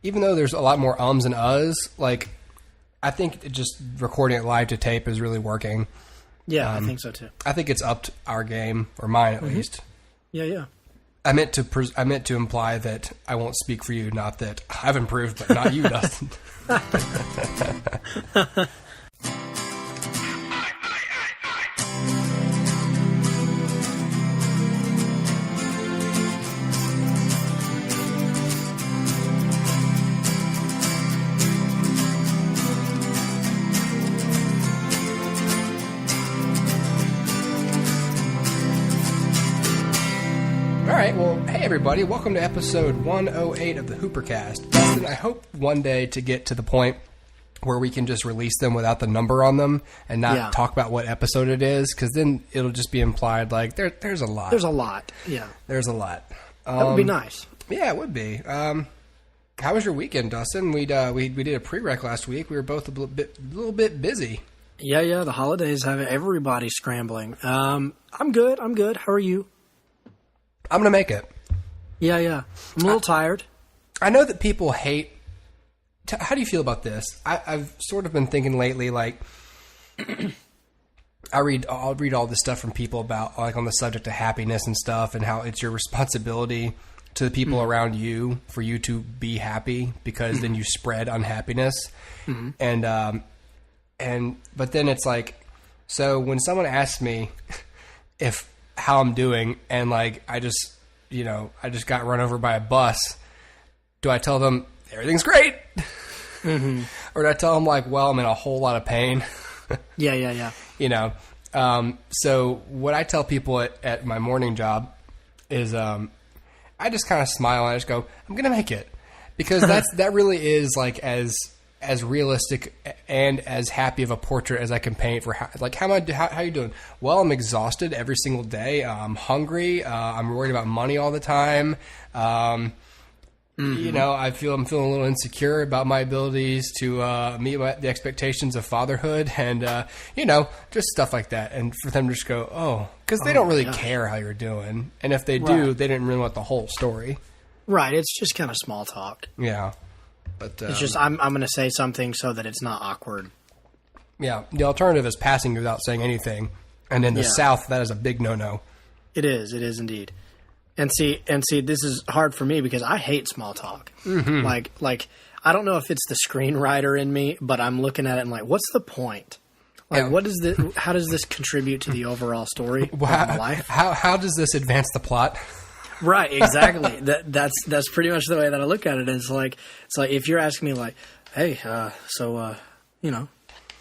even though there's a lot more ums and uhs, like, I think just recording it live to tape is really working. Yeah, I think so too. I think it's upped our game, or mine at least. Yeah. I meant to imply that I won't speak for you, not that I've improved, but not you, Dustin. All right, well, hey everybody, welcome to episode 108 of the HooperCast. Dustin, I hope one day to get to the point where we can just release them without the number on them and not talk about what episode it is, because then it'll just be implied like there's a lot. There's a lot, yeah. There's a lot. That would be nice. Yeah, it would be. How was your weekend, Dustin? We did a prereq last week. We were both a little bit busy. Yeah. The holidays have everybody scrambling. I'm good. How are you? I'm going to make it. Yeah. I'm a little tired. I know that people hate... How do you feel about this? I've sort of been thinking lately, like... I'll read all this stuff from people about, like, on the subject of happiness and stuff, and how it's your responsibility to the people around you for you to be happy, because then you spread unhappiness. And but then it's like... So when someone asks me how I'm doing, and like I just got run over by a bus, do I tell them everything's great? Or do I tell them like, well, I'm in a whole lot of pain? Yeah. So what I tell people at my morning job is I just kind of smile and I just go, I'm gonna make it, because that really is like as realistic and as happy of a portrait as I can paint for how you doing? Well, I'm exhausted every single day. I'm hungry. I'm worried about money all the time. I'm feeling a little insecure about my abilities to meet the expectations of fatherhood, and just stuff like that. And for them to just go, oh, because they don't really care how you're doing, and if they do, they didn't really want the whole story. Right. It's just kind of small talk. Yeah. But, it's just I'm going to say something so that it's not awkward. Yeah, the alternative is passing without saying anything, and in the South, that is a big no-no. It is indeed. And see, this is hard for me because I hate small talk. Like I don't know if it's the screenwriter in me, but I'm looking at it and like, what's the point? Like, what is this? How does this contribute to the overall story of my life? How does this advance the plot? Right, exactly. That's pretty much the way that I look at it. It's like if you're asking me like, hey,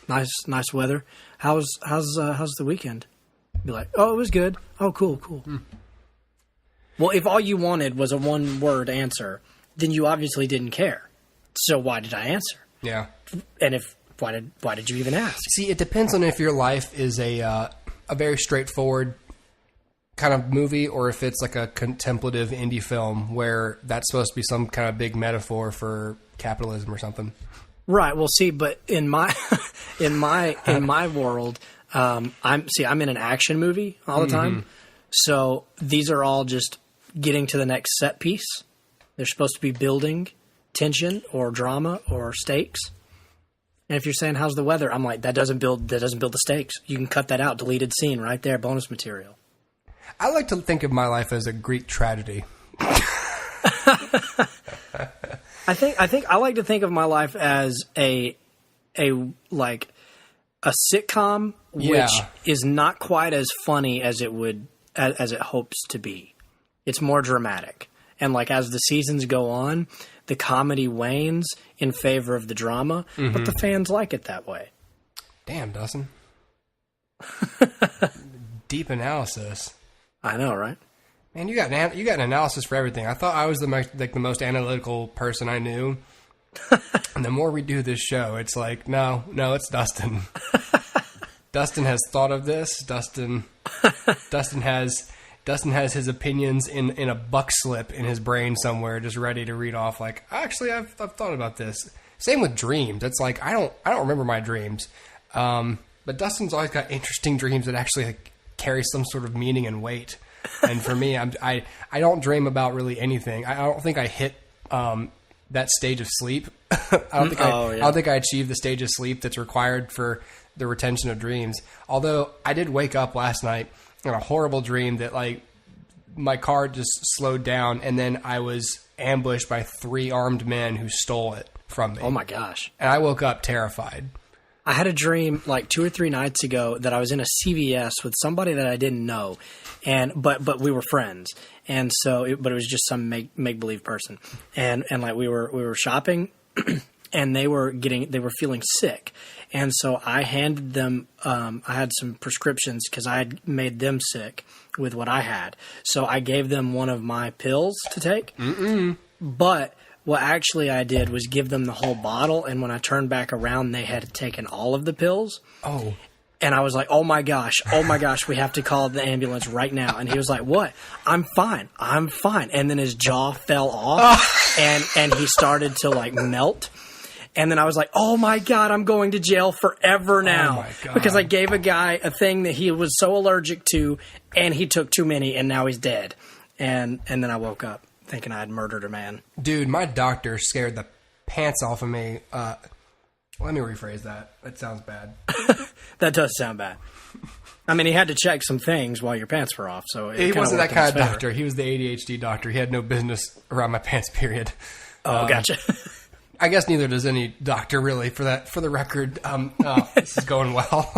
nice weather. How's the weekend? Be like, oh, it was good. Oh, cool. Well, if all you wanted was a one-word answer, then you obviously didn't care. So why did I answer? Yeah. And why did you even ask? See, it depends on if your life is a very straightforward kind of movie, or if it's like a contemplative indie film where that's supposed to be some kind of big metaphor for capitalism or something. Right. Well, see, but in my world, I'm in an action movie all the time. So these are all just getting to the next set piece. They're supposed to be building tension or drama or stakes. And if you're saying how's the weather, I'm like, that doesn't build the stakes. You can cut that out. Deleted scene right there. Bonus material. I like to think of my life as a Greek tragedy. I think I like to think of my life as a sitcom, which is not quite as funny as it hopes to be. It's more dramatic. And like as the seasons go on, the comedy wanes in favor of the drama, but the fans like it that way. Damn, Dustin. Deep analysis. I know, right? Man, you got an analysis for everything. I thought I was the most analytical person I knew. And the more we do this show, it's like, no, it's Dustin. Dustin has thought of this. Dustin has his opinions in a buck slip in his brain somewhere, just ready to read off. Like, actually, I've thought about this. Same with dreams. It's like I don't remember my dreams, but Dustin's always got interesting dreams that actually carry some sort of meaning and weight. And for me, I don't dream about really anything. I don't think I hit that stage of sleep. I don't think I achieved the stage of sleep that's required for the retention of dreams. Although I did wake up last night in a horrible dream that like my car just slowed down and then I was ambushed by 3 armed men who stole it from me. Oh my gosh. And I woke up terrified. I had a dream like 2 or 3 nights ago that I was in a CVS with somebody that I didn't know, but we were friends, and so but it was just some make believe person, and like we were shopping, and they were feeling sick, and so I handed them I had some prescriptions because I had made them sick with what I had, so I gave them one of my pills to take, but. What actually I did was give them the whole bottle, and when I turned back around, they had taken all of the pills. Oh. And I was like, oh my gosh, we have to call the ambulance right now. And he was like, what? I'm fine. And then his jaw fell off, and he started to like melt. And then I was like, oh my God, I'm going to jail forever now. Oh my God. Because I gave a guy a thing that he was so allergic to, and he took too many, and now he's dead. And then I woke up thinking I had murdered a man. Dude, my doctor scared the pants off of me. Let me rephrase that. That sounds bad. That does sound bad. I mean, he had to check some things while your pants were off. So he wasn't that kind of doctor. He was the ADHD doctor. He had no business around my pants, period. Oh, gotcha. I guess neither does any doctor, really, for the record. This is going well.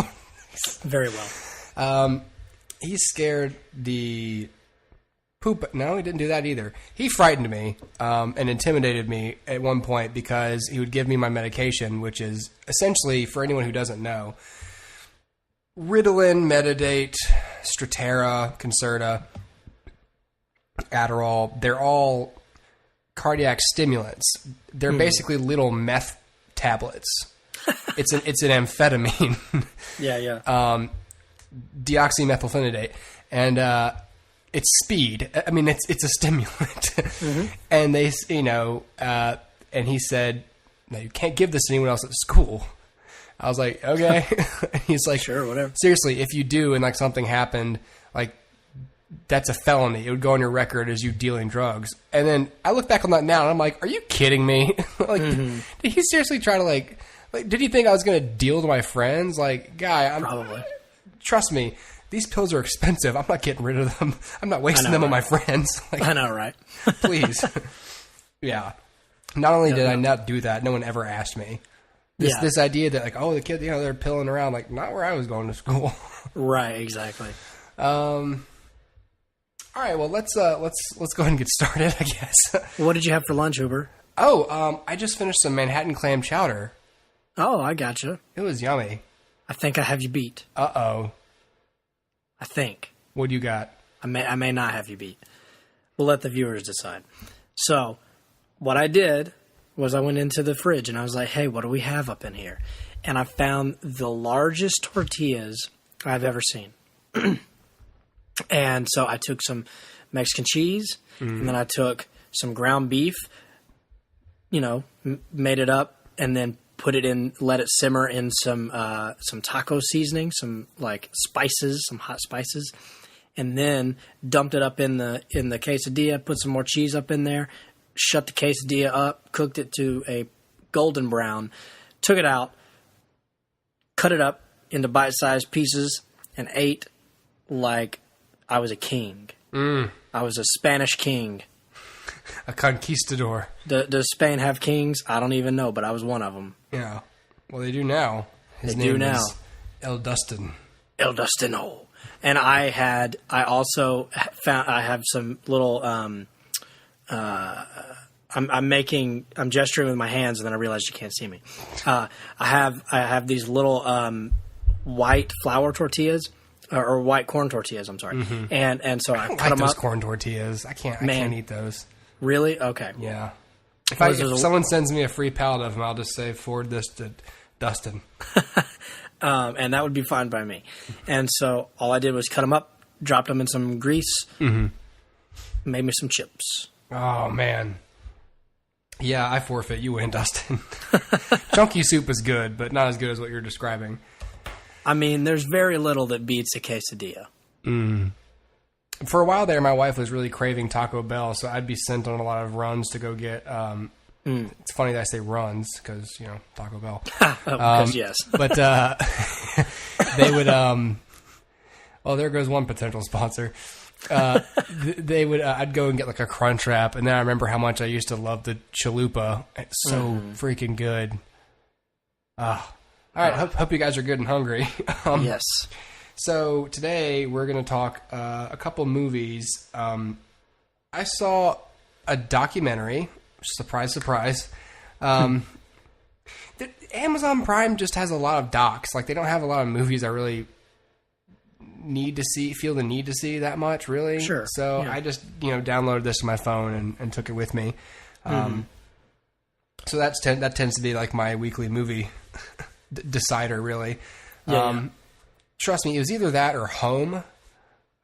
Very well. He scared the poop. No, he didn't do that either. He frightened me and intimidated me at one point because he would give me my medication, which is essentially, for anyone who doesn't know, Ritalin, Metadate, Strattera, Concerta, Adderall. They're all cardiac stimulants. They're basically little meth tablets. It's an amphetamine. Yeah. Deoxymethylphenidate. And it's speed. I mean, it's a stimulant. And they, and he said, no, you can't give this to anyone else at school. I was like, okay. He's like, sure, whatever. Seriously, if you do and like something happened, like that's a felony. It would go on your record as you dealing drugs. And then I look back on that now and I'm like, are you kidding me? Like, did he seriously try to like, did he think I was going to deal with my friends? Like, guy, probably. Trust me. These pills are expensive. I'm not getting rid of them. I'm not wasting them on my friends. Like, I know, right? Please. Yeah. Not only did I not do that, no one ever asked me. This idea that like, oh, the kid, they're pilling around, like not where I was going to school. Right, exactly. All right, well let's go ahead and get started, I guess. What did you have for lunch, Hooper? I just finished some Manhattan clam chowder. Oh, I gotcha. It was yummy. I think I have you beat. Uh-oh. I think. What do you got? I may not have you beat. We'll let the viewers decide. So, what I did was I went into the fridge and I was like, hey, what do we have up in here? And I found the largest tortillas I've ever seen. And so I took some Mexican cheese, and then I took some ground beef, made it up, and then put it in, let it simmer in some taco seasoning, some like spices, some hot spices, and then dumped it up in the quesadilla, put some more cheese up in there, shut the quesadilla up, cooked it to a golden brown, took it out, cut it up into bite-sized pieces, and ate like I was a king. I was a Spanish king. A conquistador. Does Spain have kings? I don't even know, but I was one of them. Yeah. Well, they do now. His name is El Dustin. El Dustino. And I also found, I have some little, I'm gesturing with my hands, and then I realized you can't see me. I have these little white flour tortillas, or white corn tortillas. I'm sorry, and so I cut them up. Corn tortillas. I can't eat those. Really? Okay. Yeah. If someone sends me a free pallet of them, I'll just say forward this to Dustin. And that would be fine by me. And so all I did was cut them up, dropped them in some grease, made me some chips. Oh, man. Yeah, I forfeit. You win, Dustin. Chunky soup is good, but not as good as what you're describing. I mean, there's very little that beats a quesadilla. For a while there, my wife was really craving Taco Bell, so I'd be sent on a lot of runs to go get It's funny that I say runs because, Taco Bell. Because yes. But they would, well, there goes one potential sponsor. They would, I'd go and get like a Crunch Wrap, and then I remember how much I used to love the chalupa. It's so freaking good. All right, hope you guys are good and hungry. Yes. So today we're going to talk a couple movies. I saw a documentary. Surprise, surprise. Amazon Prime just has a lot of docs. Like, they don't have a lot of movies I really feel the need to see that much, really. Sure. So I just, downloaded this to my phone and took it with me. So that tends to be like my weekly movie decider, really. Trust me, it was either that or Home,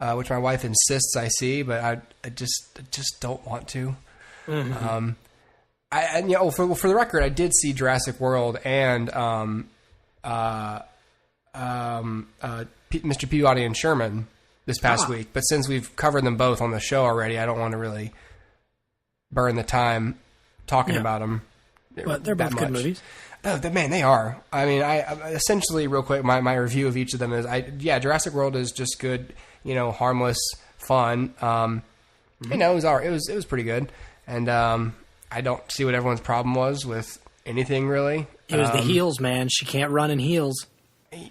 which my wife insists I see, but I just don't want to. For the record, I did see Jurassic World and Mr. Peabody and Sherman this past week. But since we've covered them both on the show already, I don't want to really burn the time talking about them. But they're both good movies. Oh, man, they are. I mean, I essentially, real quick, my review of each of them is, Jurassic World is just good, harmless, fun. It was pretty good, and I don't see what everyone's problem was with anything, really. It was the heels, man. She can't run in heels.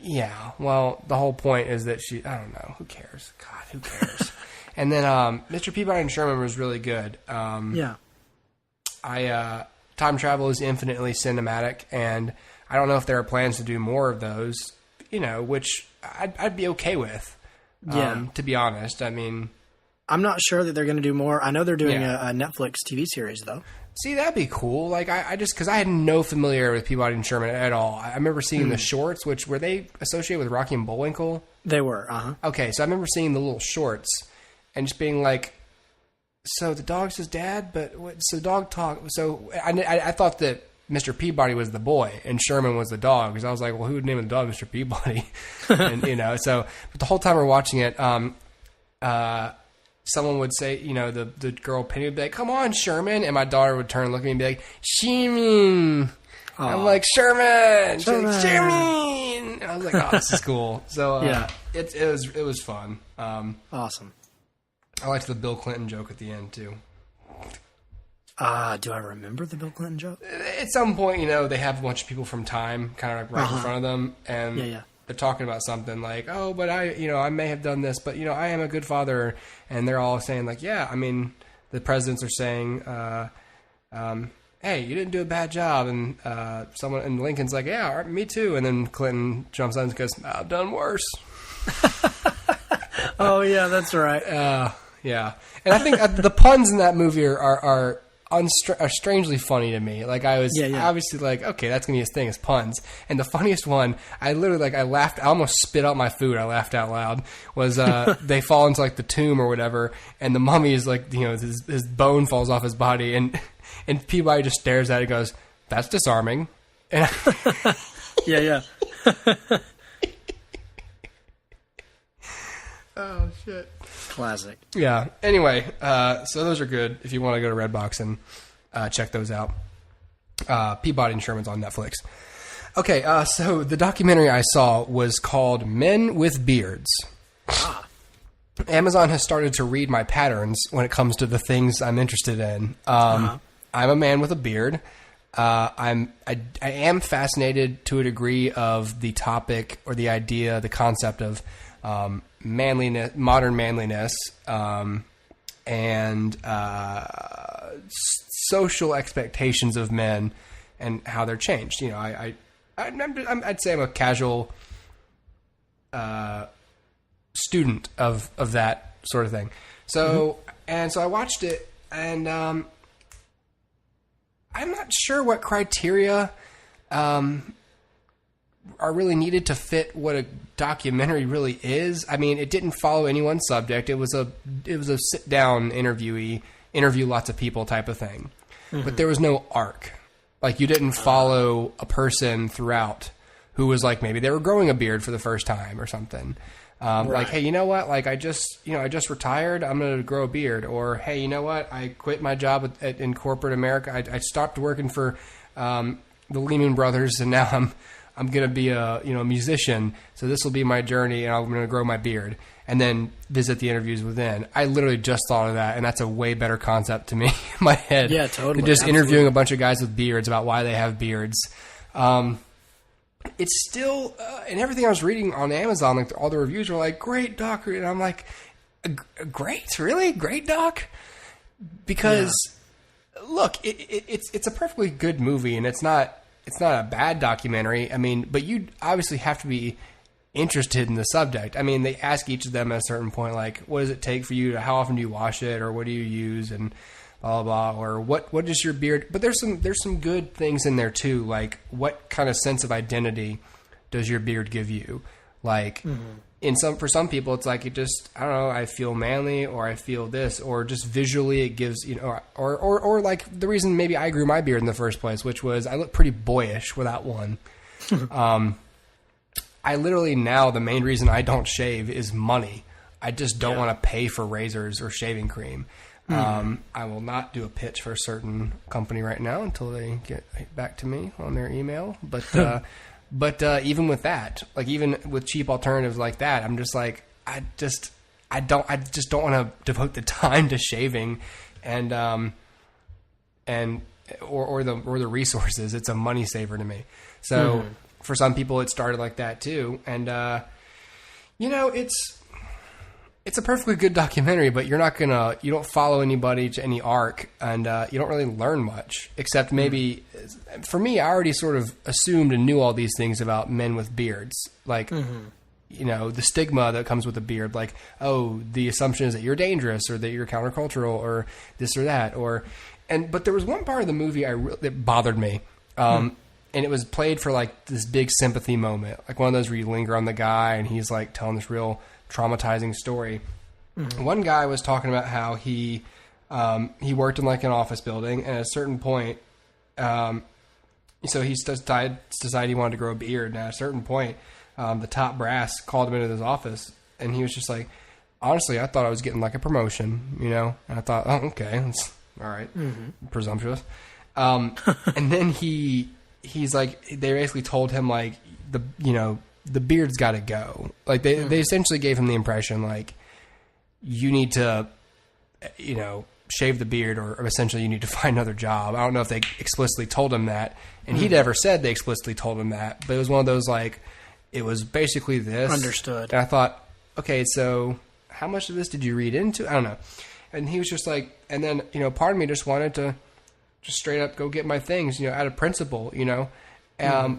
Yeah, well, the whole point is that I don't know, who cares? God, who cares? And then Mr. Peabody and Sherman was really good. Time travel is infinitely cinematic, and I don't know if there are plans to do more of those, which I'd be okay with, to be honest. I mean, I'm not sure that they're going to do more. I know they're doing a Netflix TV series, though. See, that'd be cool. Like, I just, because I had no familiarity with Peabody and Sherman at all. I remember seeing the shorts, which were they associated with Rocky and Bullwinkle? They were, Okay, so I remember seeing the little shorts and just being like, so the dog's his dad, but so dog talk. So I thought that Mr. Peabody was the boy and Sherman was the dog, because I was like, well, who would name the dog Mr. Peabody? And but the whole time we're watching it, someone would say, the girl Penny would be like, "Come on, Sherman," and my daughter would turn and look at me and be like, "Sherman." I'm like, "Sherman." She's like, "Sherman." And I was like, "Oh, this is cool." So it was fun. Awesome. I liked the Bill Clinton joke at the end too. Do I remember the Bill Clinton joke? At some point, they have a bunch of people from Time kind of like right in front of them, and they're talking about something like, "Oh, but I may have done this, but I am a good father," and they're all saying like, "Yeah, I mean, the presidents are saying, hey, you didn't do a bad job," and Lincoln's like, "Yeah, me too," and then Clinton jumps on and goes, "I've done worse." Oh yeah, that's right. Yeah, and I think the puns in that movie are strangely funny to me. Like, I was obviously like, okay, that's gonna be his thing, is puns. And the funniest one, I literally I laughed, I almost spit out my food. I laughed out loud. Was they fall into like the tomb or whatever, and the mummy is like, his bone falls off his body, and Peabody just stares at it and goes, "That's disarming." And yeah. Oh shit. Classic. Yeah. Anyway, so those are good if you want to go to Redbox and check those out. Peabody and Sherman's on Netflix. Okay, so the documentary I saw was called Men with Beards. Amazon has started to read my patterns when it comes to the things I'm interested in. I'm a man with a beard. I am fascinated to a degree of the topic or the idea, the concept of manliness, modern manliness, and social expectations of men and how they're changed. I'd say I'm a casual student of that sort of thing. So so I watched it, and I'm not sure what criteria are really needed to fit what a documentary really is. I mean, it didn't follow any one subject. It was a sit down interview lots of people type of thing. But there was no arc. Like, you didn't follow a person throughout who was like, maybe they were growing a beard for the first time or something. Like, hey, you know what? Like, I just retired. I'm going to grow a beard. Or, hey, you know what? I quit my job in corporate America. I stopped working for the Lehman Brothers, and now I'm going to be a musician. So this will be my journey, and I'm going to grow my beard and then visit the interviews within. I literally just thought of that, and that's a way better concept to me in my head. Yeah, totally. Than just interviewing a bunch of guys with beards about why they have beards. It's still, and everything I was reading on Amazon, like all the reviews were like, great doc, and I'm like, great, really? Great doc? Because, look, it's a perfectly good movie, and it's not a bad documentary. I mean, but you obviously have to be interested in the subject. I mean, they ask each of them at a certain point, like, what does it take for you to, how often do you wash it, or what do you use, and blah, blah, blah, or what is your beard? But there's some good things in there too, like what kind of sense of identity does your beard give you? Like, for some people, it's like, it just, I don't know, I feel manly, or I feel this, or just visually it gives, or like the reason maybe I grew my beard in the first place, which was I look pretty boyish without one. I literally now, the main reason I don't shave is money. I just don't want to pay for razors or shaving cream. I will not do a pitch for a certain company right now until they get back to me on their email. But even with that, like even with cheap alternatives like that, I'm just like, I just don't want to devote the time to shaving and the resources. It's a money saver to me. So for some people it started like that too. And, it's a perfectly good documentary, but you don't follow anybody to any arc, and you don't really learn much, except maybe, for me, I already sort of assumed and knew all these things about men with beards. Like, the stigma that comes with a beard, like, oh, the assumption is that you're dangerous, or that you're countercultural, or this or that, but there was one part of the movie that bothered me, and it was played for like this big sympathy moment, like one of those where you linger on the guy, and he's like telling this real traumatizing story. One guy was talking about how he worked in like an office building, and at a certain point, so he decided he wanted to grow a beard, and at a certain point, the top brass called him into his office, and he was just like, honestly, I thought I was getting like a promotion, and I thought, oh, okay, that's all right, presumptuous. And then he's like, they basically told him like, the beard's got to go. Like they essentially gave him the impression like, you need to, shave the beard, or essentially you need to find another job. I don't know if they explicitly told him that, and he never said they explicitly told him that, but it was one of those like, it was basically this. Understood. And I thought, okay, so how much of this did you read into? I don't know. And he was just like, and then, part of me just wanted to just straight up go get my things, out of principle,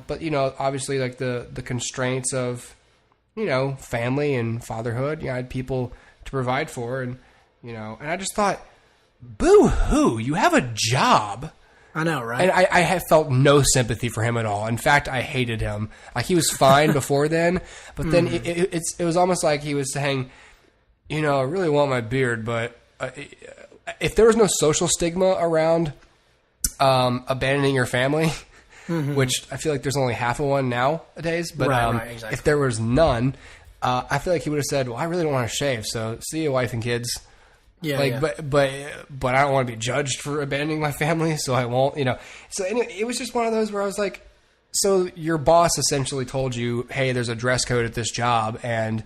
but obviously like the constraints of, family and fatherhood, I had people to provide for, and I just thought, boo hoo, you have a job. I know, right? And I have felt no sympathy for him at all. In fact, I hated him. Like, he was fine before then, but then it was almost like he was saying, I really want my beard, but if there was no social stigma around abandoning your family, which I feel like there's only half of one nowadays, but exactly. If there was none, I feel like he would have said, well, I really don't want to shave, so see you, wife and kids. Yeah, but I don't want to be judged for abandoning my family, so I won't, So anyway, it was just one of those where I was like, so your boss essentially told you, hey, there's a dress code at this job, and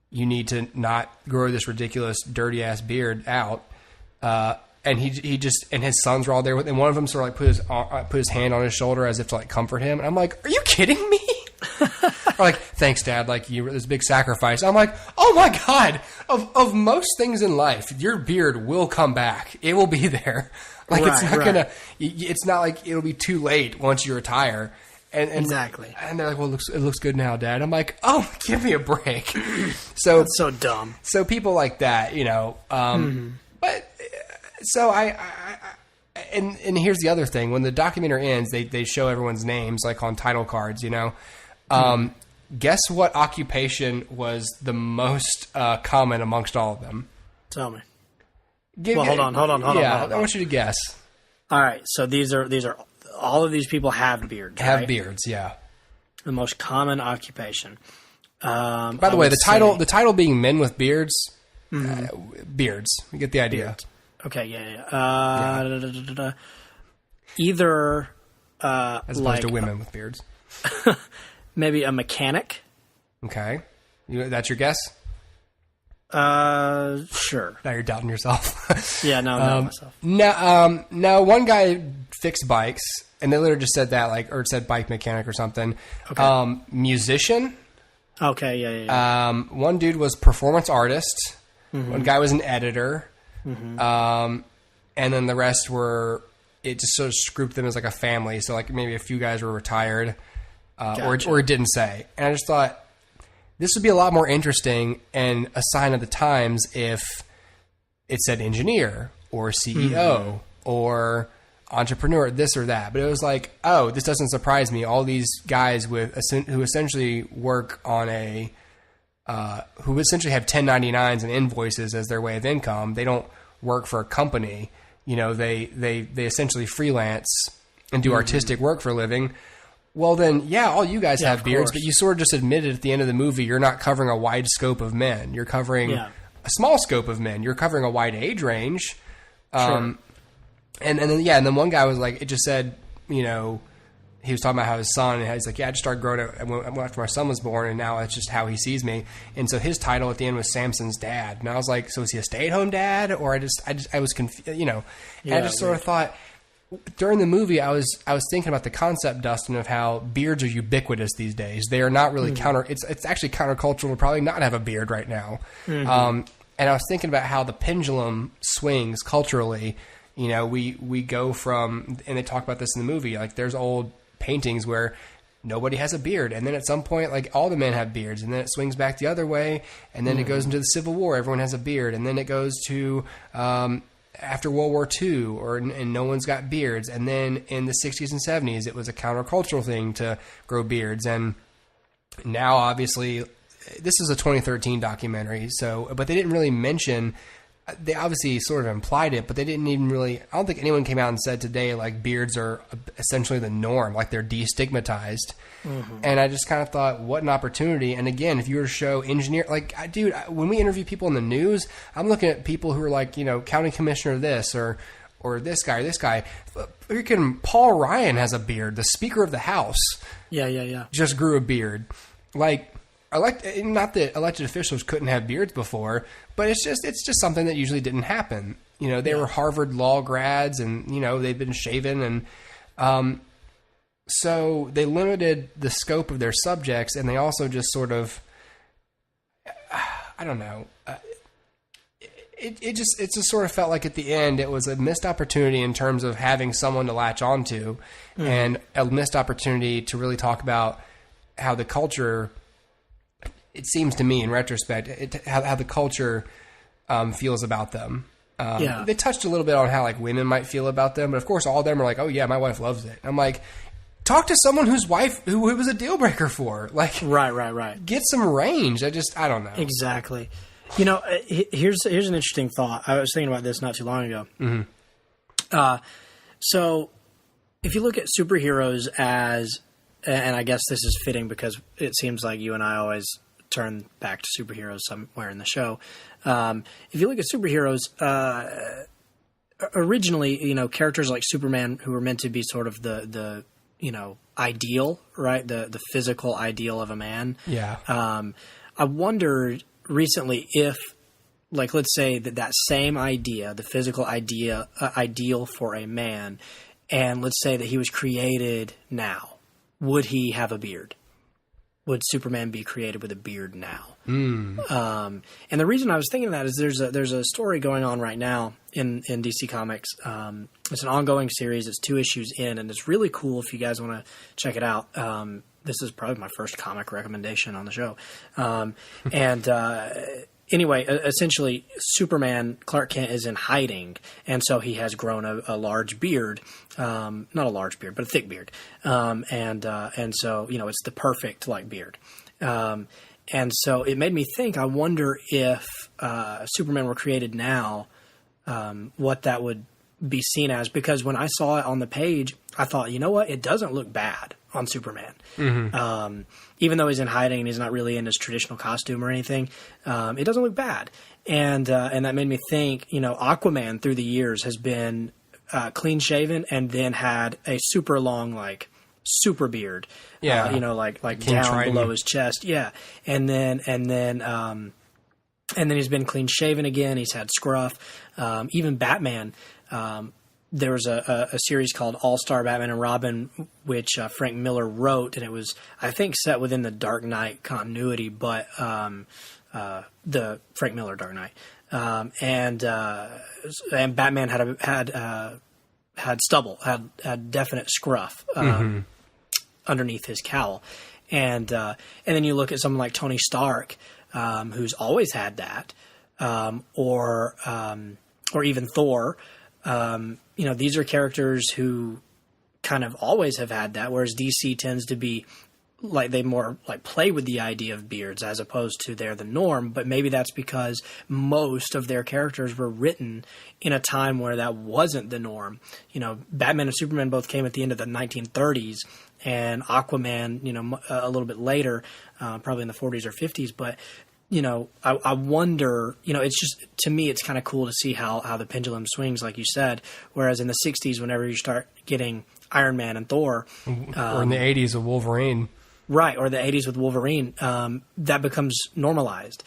you need to not grow this ridiculous, dirty-ass beard out. And he just, and his sons were all there with, and one of them sort of like put his hand on his shoulder as if to like comfort him. And I'm like, are you kidding me? Or like, thanks, Dad. Like, this big sacrifice. I'm like, oh my God. Of most things in life, your beard will come back. It will be there. Like, it's not it's not like it'll be too late once you retire. And exactly. And they're like, well, it looks good now, Dad. I'm like, oh, give me a break. So that's so dumb. So people like that, but so and here's the other thing. When the documentary ends, they show everyone's names like on title cards, Guess what occupation was the most common amongst all of them? Tell me. Hold on. I want you to guess. All right, so these are all of these people have beards. Have beards, yeah. The most common occupation. By the way, the title being Men with Beards, beards. You get the idea. Beards. Okay, yeah. Either as opposed to women with beards. Maybe a mechanic. Okay, that's your guess. Sure. Now you're doubting yourself. Yeah, no, not myself. No. One guy fixed bikes, and they literally just said that, like, or it said bike mechanic or something. Okay. Musician. Okay, yeah. One dude was performance artist. One guy was an editor. And then the rest were, it just sort of grouped them as like a family. So like maybe a few guys were retired, Gotcha. or it didn't say. And I just thought this would be a lot more interesting and a sign of the times if it said engineer or CEO or entrepreneur, this or that. But it was like, oh, this doesn't surprise me. All these guys who essentially work on who essentially have 1099s and invoices as their way of income. They don't work for a company. You know, they essentially freelance and do artistic work for a living. Well, then, yeah, all you guys have beards, but you sort of just admitted at the end of the movie you're not covering a wide scope of men. You're covering a small scope of men. You're covering a wide age range. Sure. And then one guy was like, it just said, you know, he was talking about how his son, and he's like, yeah, I just started growing up after my son was born, and now that's just how he sees me. And so his title at the end was Samson's dad. And I was like, so is he a stay-at-home dad? Or I was confused, you know. And I just sort of thought, during the movie, I was thinking about the concept, Dustin, of how beards are ubiquitous these days. They are not really it's actually countercultural to probably not have a beard right now. And I was thinking about how the pendulum swings culturally. You know, we go from, and they talk about this in the movie, like there's old paintings where nobody has a beard, and then at some point, like, all the men have beards, and then it swings back the other way, and then it goes into the Civil War, everyone has a beard, and then it goes to after World War II, and no one's got beards, and then in the 60s and 70s, it was a countercultural thing to grow beards, and now, obviously, this is a 2013 documentary, but they didn't really mention. They obviously sort of implied it, but they didn't even really. I don't think anyone came out and said today like beards are essentially the norm, like they're destigmatized. And I just kind of thought, what an opportunity! And again, if you were to show engineer, like, dude, when we interview people in the news, I'm looking at people who are like, you know, county commissioner this or this guy or this guy. Freaking Paul Ryan has a beard. The Speaker of the House, just grew a beard. Like. Not that elected officials couldn't have beards before, but it's just something that usually didn't happen. You know, they were Harvard law grads, and you know they've been shaven, and so they limited the scope of their subjects, and they also just sort of, I don't know. It just sort of felt like at the end it was a missed opportunity in terms of having someone to latch onto, and a missed opportunity to really talk about how the culture. It seems to me, in retrospect, how the culture feels about them. They touched a little bit on how like women might feel about them, but of course, all of them are like, "Oh yeah, my wife loves it." I'm like, talk to someone whose wife who it was a deal breaker for. Like, right. Get some range. I don't know. Exactly. You know, here's an interesting thought. I was thinking about this not too long ago. So, if you look at superheroes as, and I guess this is fitting because it seems like you and I always turn back to superheroes somewhere in the show. If you look at superheroes, originally, you know, characters like Superman, who were meant to be sort of the you know, ideal, right? The physical ideal of a man. Yeah. I wondered recently if, like, let's say that same idea, the physical ideal for a man, and let's say that he was created now, would he have a beard? Would Superman be created with a beard now? And the reason I was thinking of that is there's a story going on right now in DC Comics. It's an ongoing series. It's 2 issues in, and it's really cool if you guys want to check it out. This is probably my first comic recommendation on the show. Anyway, essentially, Superman, Clark Kent, is in hiding, and so he has grown a large beard. Not a large beard, but a thick beard. And so, you know, it's the perfect, like, beard. And so it made me think, I wonder if Superman were created now, what that would be seen as, because when I saw it on the page, I thought, you know what, it doesn't look bad on Superman. Even though he's in hiding and he's not really in his traditional costume or anything, it doesn't look bad. And that made me think, Aquaman through the years has been clean shaven and then had a super long, like, super beard. Yeah. Like King down Triton. below his chest. Yeah. And then he's been clean shaven again. He's had scruff. Even Batman, there was a series called All-Star Batman and Robin, which Frank Miller wrote, and it was, I think, set within the Dark Knight continuity, but the Frank Miller Dark Knight. And Batman had stubble, had definite scruff underneath his cowl, and then you look at someone like Tony Stark, who's always had that, or even Thor. These are characters who kind of always have had that, whereas DC tends to be like they more like play with the idea of beards as opposed to they're the norm. But maybe that's because most of their characters were written in a time where that wasn't the norm. Batman and Superman both came at the end of the 1930s, and Aquaman, a little bit later, probably in the 40s or 50s. But I wonder, it's just, to me, it's kind of cool to see how the pendulum swings, like you said. Whereas in the 60s, whenever you start getting Iron Man and Thor. Or in the 80s with Wolverine. Right, or the 80s with Wolverine, that becomes normalized.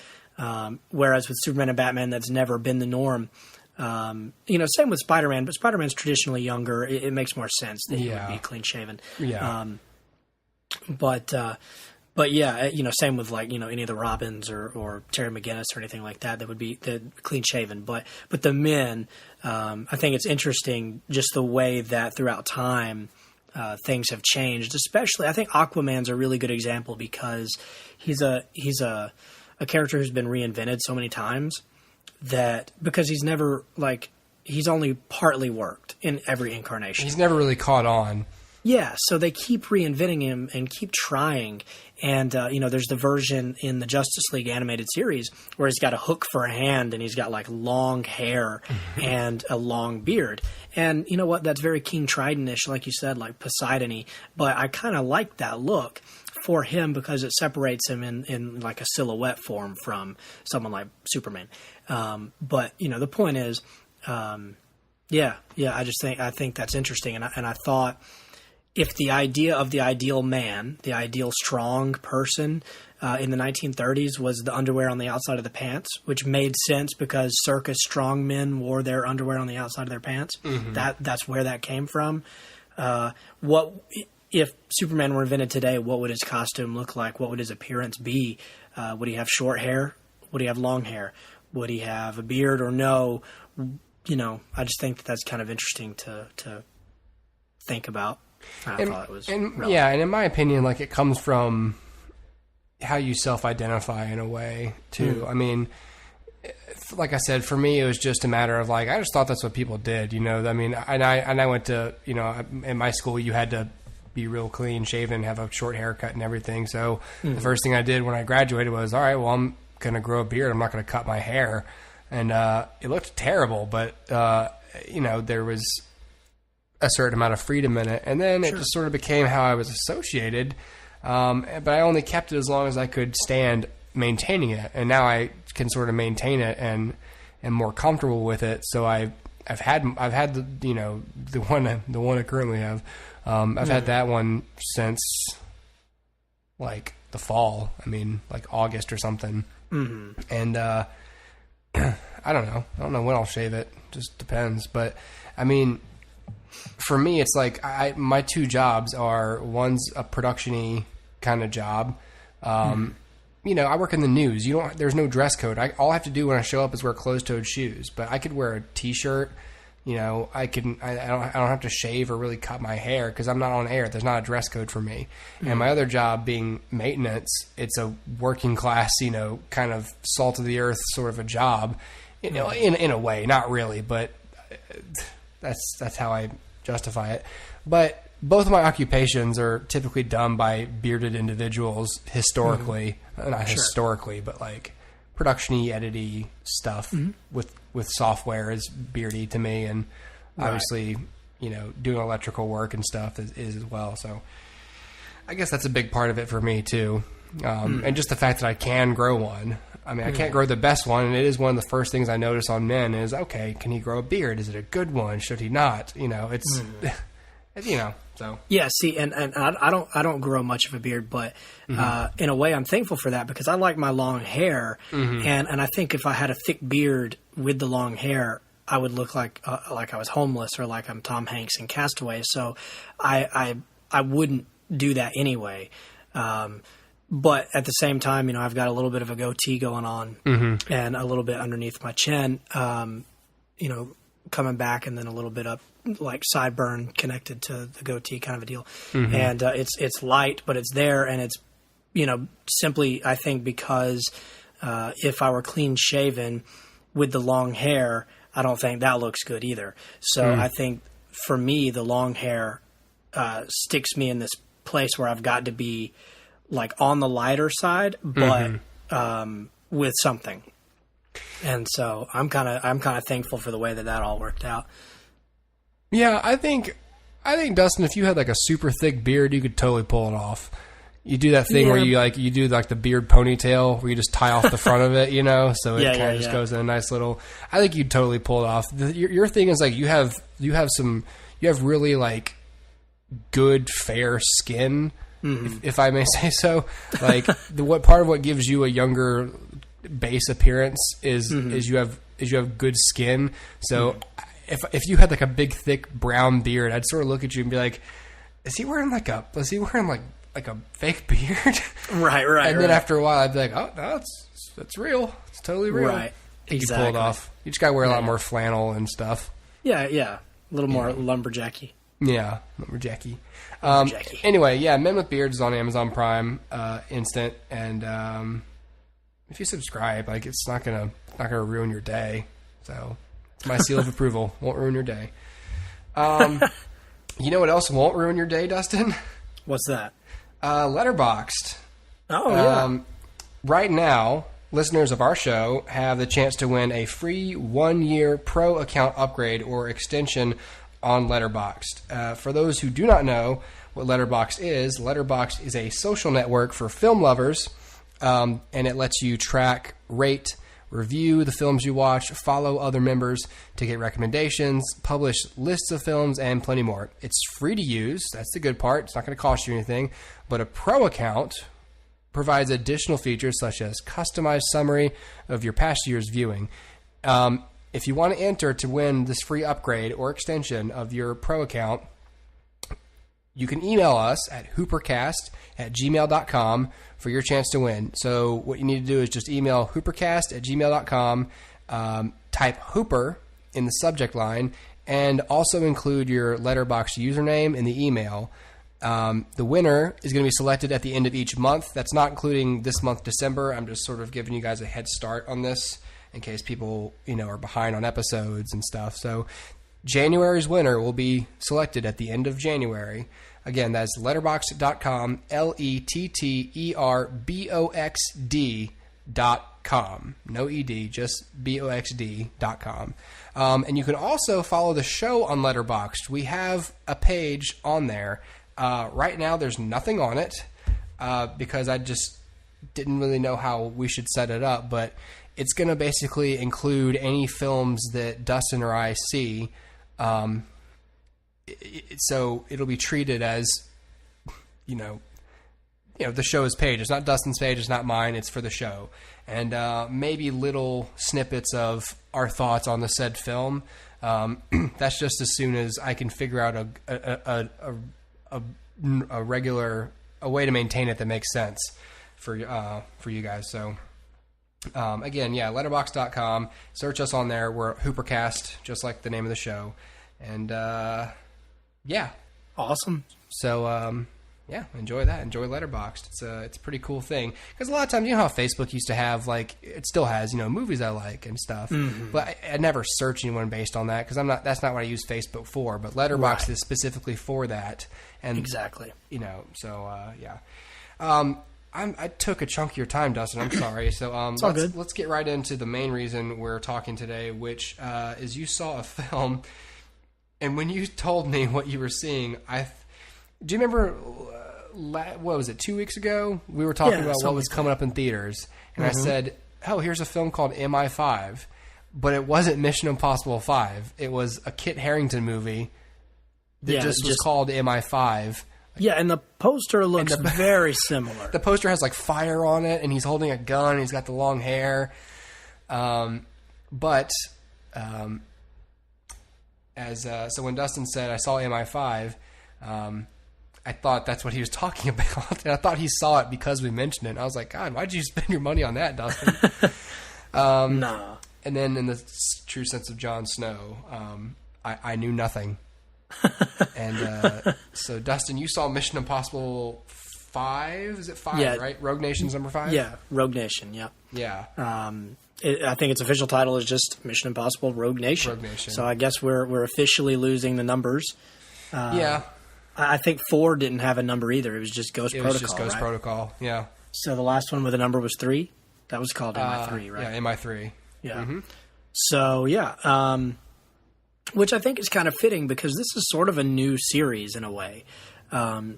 Whereas with Superman and Batman, that's never been the norm. Same with Spider-Man, but Spider-Man's traditionally younger. It makes more sense that he would be clean-shaven. Yeah. But yeah, same with like, any of the Robins or Terry McGinnis or anything like that would be the clean shaven. But the men, I think it's interesting just the way that throughout time things have changed. Especially, I think Aquaman's a really good example because he's a character who's been reinvented so many times that because he's never he's only partly worked in every incarnation. He's never really caught on. Yeah, so they keep reinventing him and keep trying. And, there's the version in the Justice League animated series where he's got a hook for a hand and he's got, long hair and a long beard. And you know what? That's very King Triton-ish, like you said, like Poseidon-y. But I kind of like that look for him because it separates him in like a silhouette form from someone like Superman. But, the point is, I think that's interesting. And I thought, if the idea of the ideal man, the ideal strong person in the 1930s was the underwear on the outside of the pants, which made sense because circus strong men wore their underwear on the outside of their pants. That's where that came from. What if Superman were invented today? What would his costume look like? What would his appearance be? Would he have short hair? Would he have long hair? Would he have a beard or no? I just think that's kind of interesting to think about. I thought it was relevant. Yeah, and in my opinion, it comes from how you self-identify in a way, too. I mean, like I said, for me, it was just a matter of, I just thought that's what people did, I mean, and I went to, in my school, you had to be real clean shaven, have a short haircut and everything, so the first thing I did when I graduated was, all right, well, I'm going to grow a beard, I'm not going to cut my hair, and it looked terrible, but, there was a certain amount of freedom in it, and then it just sort of became how I was associated. But I only kept it as long as I could stand maintaining it, and now I can sort of maintain it and am more comfortable with it. So I've had the one I currently have. I've had that one since the fall. I mean, August or something. And I don't know. I don't know when I'll shave it. Just depends. But I mean, for me, it's my two jobs are, one's a production-y kind of job. I work in the news. There's no dress code. All I have to do when I show up is wear closed-toed shoes. But I could wear a t-shirt. I don't have to shave or really cut my hair because I'm not on air. There's not a dress code for me. And my other job being maintenance, it's a working class, kind of salt of the earth sort of a job. In a way, not really, but that's how I justify it. But both of my occupations are typically done by bearded individuals historically. Not historically, but production-y, edit-y stuff with software is beardy to me. And obviously, doing electrical work and stuff is as well. So I guess that's a big part of it for me too. And just the fact that I can grow one. I mean, I can't grow the best one, and it is one of the first things I notice on men is, okay, can he grow a beard? Is it a good one? Should he not? It's, so. Yeah, see, and I don't grow much of a beard, but in a way I'm thankful for that because I like my long hair, and I think if I had a thick beard with the long hair, I would look like I was homeless or like I'm Tom Hanks in Castaway. So I wouldn't do that anyway. But at the same time, I've got a little bit of a goatee going on and a little bit underneath my chin, coming back and then a little bit up, like sideburn connected to the goatee kind of a deal. And it's light, but it's there. And it's, simply, I think, because if I were clean shaven with the long hair, I don't think that looks good either. So I think for me, the long hair sticks me in this place where I've got to be like on the lighter side, but with something. And so I'm kind of thankful for the way that all worked out. Yeah, I think Dustin, if you had like a super thick beard, you could totally pull it off. You do that thing where you do like the beard ponytail where you just tie off the front of it, so it kind of just goes in a nice little. I think you'd totally pull it off. Your thing is like you have really like good fair skin. If I may say so, like what part of what gives you a younger base appearance is you have good skin. So if you had like a big thick brown beard, I'd sort of look at you and be like, is he wearing like a fake beard? Right. And then after a while, I'd be like, oh no, it's real. It's totally real. Right. Exactly. You pull it off. You just gotta wear a lot more flannel and stuff. Yeah. A little more lumberjacky. Yeah, lumberjacky. Anyway, Men with Beards is on Amazon Prime Instant, and if you subscribe, like it's not gonna ruin your day. So it's my seal of approval. Won't ruin your day. You know what else won't ruin your day, Dustin? What's that? Letterboxd. Oh yeah. Right now, listeners of our show have the chance to win a free 1-year pro account upgrade or extension on Letterboxd. For those who do not know what Letterboxd is a social network for film lovers, and it lets you track, rate, review the films you watch, follow other members to get recommendations, publish lists of films, and plenty more. It's free to use. That's the good part. It's not going to cost you anything. But a pro account provides additional features such as customized summary of your past year's viewing. If you want to enter to win this free upgrade or extension of your pro account, you can email us at HooperCast@gmail.com for your chance to win. So what you need to do is just email HooperCast@gmail.com, type Hooper in the subject line, and also include your Letterboxd username in the email. The winner is going to be selected at the end of each month. That's not including this month, December. I'm just sort of giving you guys a head start on this in case people, are behind on episodes and stuff. So January's winner will be selected at the end of January. Again, that's letterboxd.com, letterboxd.com. No ED, just BOXD.com. And you can also follow the show on Letterboxd. We have a page on there. Right now, there's nothing on it because I just didn't really know how we should set it up, but it's going to basically include any films that Dustin or I see. So it'll be treated as, the show's page. It's not Dustin's page. It's not mine. It's for the show. And maybe little snippets of our thoughts on the said film. That's just as soon as I can figure out a way to maintain it that makes sense for you guys. So again, letterboxd.com. Search us on there. We're HooperCast, just like the name of the show. And awesome. So enjoy that. Enjoy Letterboxd. It's a pretty cool thing because a lot of times, how Facebook used to have, like, it still has, movies I like and stuff. Mm-hmm. But I never search anyone based on that because that's not what I use Facebook for. But Letterboxd is specifically for that. And exactly. I took a chunk of your time, Dustin. I'm sorry. So let's get right into the main reason we're talking today, which is you saw a film And when you told me what you were seeing, do you remember? What was it? 2 weeks ago, we were talking about what was coming up in theaters, and I said, "Oh, here's a film called MI5," but it wasn't Mission Impossible 5. It was a Kit Harington movie that just was called MI5. Yeah, and the poster looks very similar. The poster has like fire on it, and he's holding a gun, and he's got the long hair. So when Dustin said, I saw MI5, I thought that's what he was talking about. And I thought he saw it because we mentioned it. And I was like, God, why'd you spend your money on that, Dustin? No. And then in the true sense of Jon Snow, I knew nothing. And so, Dustin, you saw Mission Impossible 5? Is it 5, right? Rogue Nation's number 5? Yeah, Rogue Nation, yeah. Yeah. I think its official title is just Mission Impossible Rogue Nation. Rogue Nation. So I guess we're officially losing the numbers. Yeah. I think 4 didn't have a number either. It was just Ghost Protocol, It was just Ghost Protocol, yeah. So the last one with a number was 3? That was called MI3, right? Yeah, MI3. Yeah. Mm-hmm. So, yeah. Which I think is kind of fitting because this is sort of a new series in a way.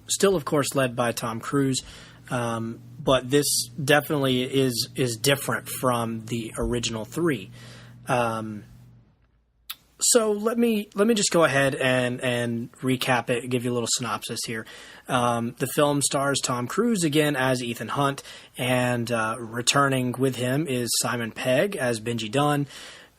Still, of course, led by Tom Cruise. But this definitely is different from the original 3. So let me just go ahead and recap it, give you a little synopsis here. The film stars Tom Cruise again as Ethan Hunt, and returning with him is Simon Pegg as Benji Dunn,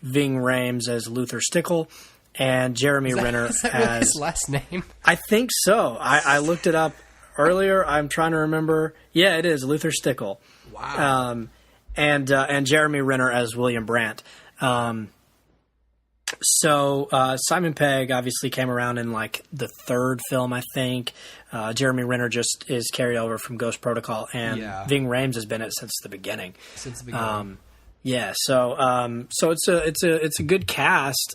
Ving Rhames as Luther Stickle, and Jeremy Renner is that really as his last name. I think so. I looked it up earlier. I'm trying to remember. Yeah, it is Luther Stickle. Wow. And Jeremy Renner as William Brandt. So Simon Pegg obviously came around in like the 3rd film, I think. Jeremy Renner just is carried over from Ghost Protocol, and Ving Rhames has been it since the beginning. Yeah, so it's a good cast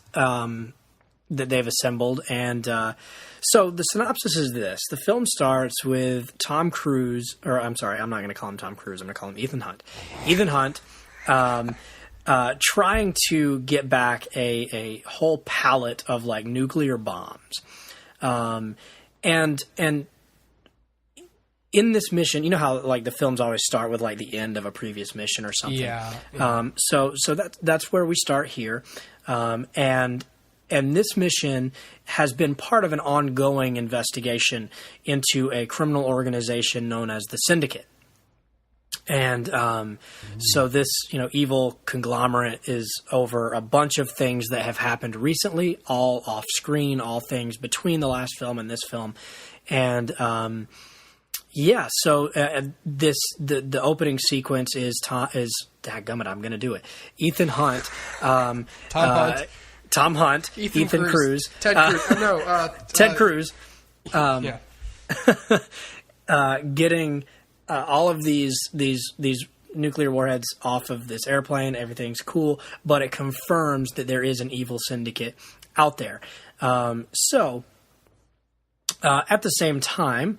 that they've assembled, and so the synopsis is this: the film starts with Tom Cruise, or I'm sorry, I'm not going to call him Tom Cruise. I'm going to call him Ethan Hunt. Ethan Hunt. Trying to get back a whole pallet of like nuclear bombs, and in this mission, you know how like the films always start with like the end of a previous mission or something. Yeah. So that's where we start here, and this mission has been part of an ongoing investigation into a criminal organization known as the Syndicate. And so this, evil conglomerate is over a bunch of things that have happened recently, all off screen, all things between the last film and this film. And so the opening sequence is dadgummit, I'm going to do it. Ethan Hunt, Tom Hunt, Ethan Cruz, Ted Cruz. Ted Cruz, yeah. getting all of these nuclear warheads off of this airplane. Everything's cool, but it confirms that there is an evil syndicate out there. So at the same time,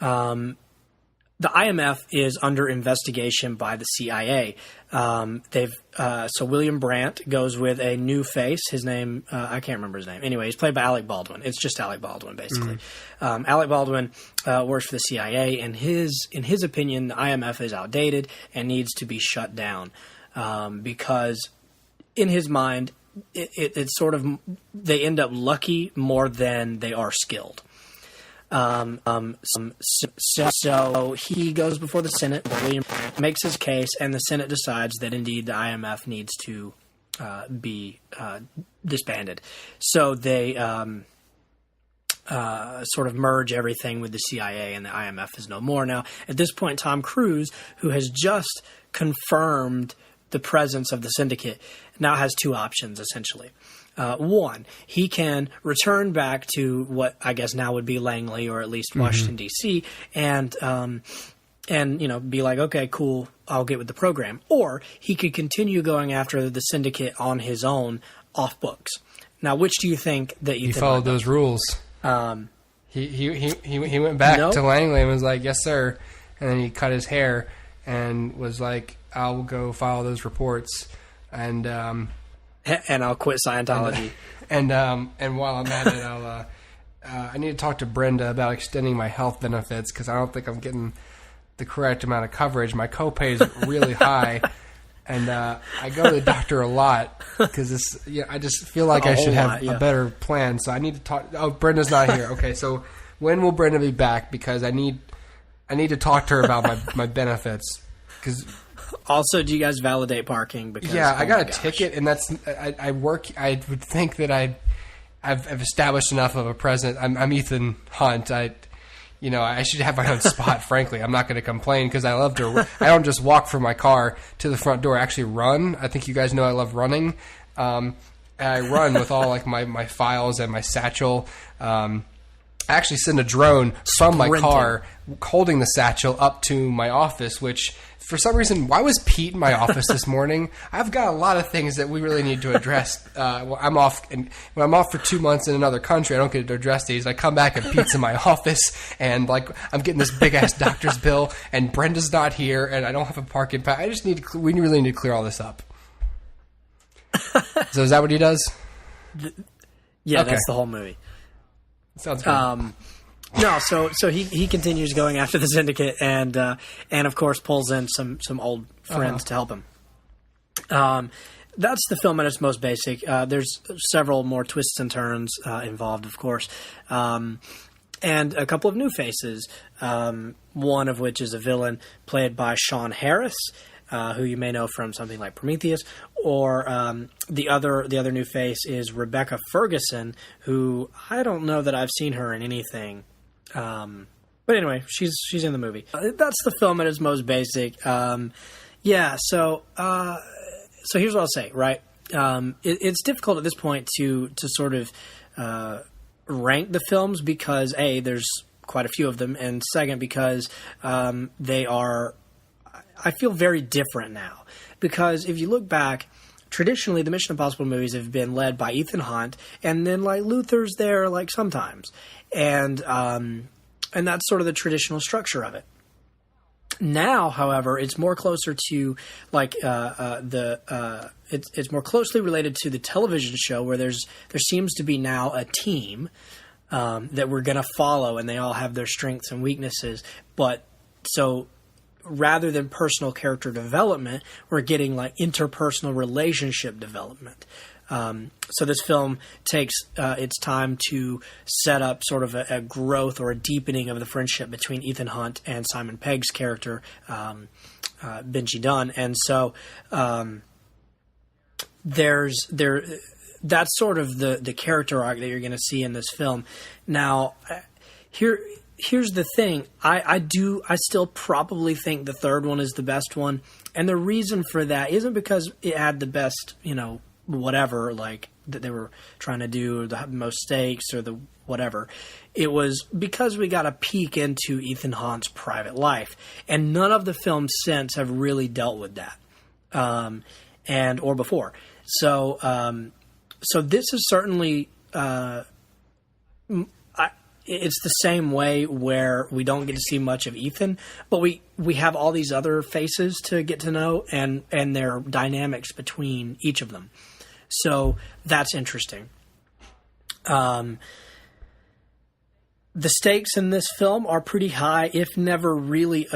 the IMF is under investigation by the CIA. So William Brandt goes with a new face. His name, I can't remember his name. Anyway, he's played by Alec Baldwin. It's just Alec Baldwin, basically. Alec Baldwin works for the CIA, and in his opinion, the IMF is outdated and needs to be shut down because, in his mind, it's sort of they end up lucky more than they are skilled. So he goes before the Senate. William makes his case, and the Senate decides that indeed the IMF needs to be disbanded. So they sort of merge everything with the CIA, and the IMF is no more. Now, at this point, Tom Cruise, who has just confirmed the presence of the syndicate, now has two options, essentially. One, he can return back to what I guess now would be Langley, or at least Washington, D.C., and be like, okay, cool, I'll get with the program. Or he could continue going after the syndicate on his own, off books. Now, which do you think that you followed those rules? He went back to Langley and was like, yes, sir. And then he cut his hair and was like, I'll go file those reports. And I'll quit Scientology. And while I'm at it, I need to talk to Brenda about extending my health benefits because I don't think I'm getting the correct amount of coverage. My copay is really high, and I go to the doctor a lot because I just feel like I should have a better plan. So I need to talk. Oh, Brenda's not here. Okay, so when will Brenda be back? Because I need to talk to her about my benefits. Because also, do you guys validate parking? Because I got a ticket, and that's I work. I would think that I've established enough of a presence. I'm Ethan Hunt. I should have my own spot. Frankly, I'm not going to complain because I love to. I don't just walk from my car to the front door. I actually run. I think you guys know I love running. And I run with all like my files and my satchel. I actually send a drone from my car holding the satchel up to my office, which for some reason, why was Pete in my office this morning? I've got a lot of things that we really need to address. I'm off, and when I'm off for 2 months in another country, I don't get to address these. I come back and Pete's in my office, and like I'm getting this big ass doctor's bill, and Brenda's not here, and I don't have a parking pass. We really need to clear all this up. So is that what he does? Yeah, okay. That's the whole movie. Sounds good. No, so he continues going after the syndicate and of course pulls in some old friends to help him. That's the film at its most basic. There's several more twists and turns involved, of course, and a couple of new faces. One of which is a villain played by Sean Harris, who you may know from something like Prometheus, or the other new face is Rebecca Ferguson, who I don't know that I've seen her in anything. But anyway, she's in the movie. That's the film at its most basic. So here's what I'll say, right? It's difficult at this point to sort of rank the films because A, there's quite a few of them, and second, because they are, I feel, very different now. Because if you look back, traditionally the Mission Impossible movies have been led by Ethan Hunt, and then like Luther's there like sometimes. And that's sort of the traditional structure of it. Now, however, it's more closer to like it's more closely related to the television show where there seems to be now a team that we're going to follow, and they all have their strengths and weaknesses. But so rather than personal character development, we're getting like interpersonal relationship development. So this film takes its time to set up sort of a growth or a deepening of the friendship between Ethan Hunt and Simon Pegg's character, Benji Dunn. And so that's sort of the character arc that you're going to see in this film. Now, here's the thing. I still probably think the third one is the best one. And the reason for that isn't because it had the best, whatever, like that they were trying to do, or the most stakes, or the whatever. It was because we got a peek into Ethan Hunt's private life, and none of the films since have really dealt with that, or before. So this is certainly it's the same way where we don't get to see much of Ethan, but we have all these other faces to get to know, and their dynamics between each of them. So that's interesting. The stakes in this film are pretty high, if never really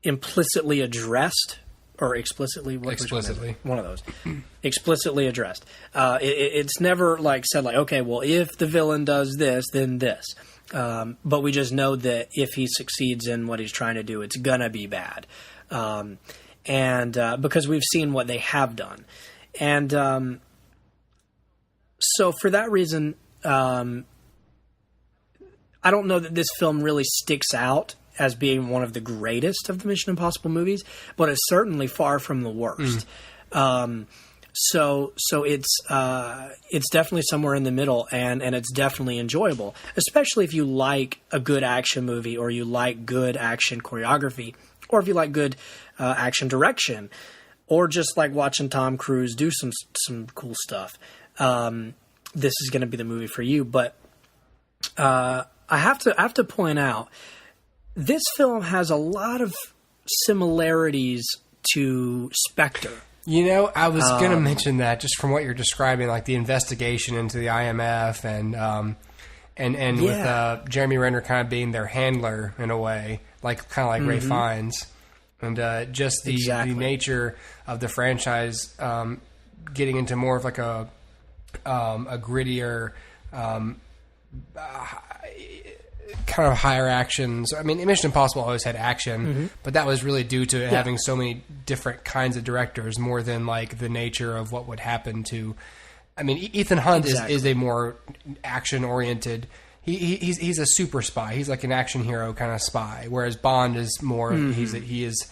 implicitly addressed. Or explicitly? Explicitly. One of those. Explicitly addressed. It's never like said like, okay, well, if the villain does this, then this. But we just know that if he succeeds in what he's trying to do, it's gonna be bad. And because we've seen what they have done. And so for that reason, I don't know that this film really sticks out as being one of the greatest of the Mission Impossible movies, but it's certainly far from the worst. So it's definitely somewhere in the middle, and it's definitely enjoyable, especially if you like a good action movie, or you like good action choreography, or if you like good action direction, or just like watching Tom Cruise do some cool stuff. This is going to be the movie for you. But I have to point out, this film has a lot of similarities to Spectre. You know, I was going to mention that just from what you're describing, like the investigation into the IMF and with Jeremy Renner kind of being their handler in a way, like kind of like Ray Fiennes, and just the nature of the franchise getting into more of like a grittier, kind of higher actions. I mean, Mission Impossible always had action, but that was really due to having so many different kinds of directors more than like the nature of what would happen to. I mean, Ethan Hunt is a more action-oriented. He's a super spy. He's like an action hero kind of spy, whereas Bond is more. He is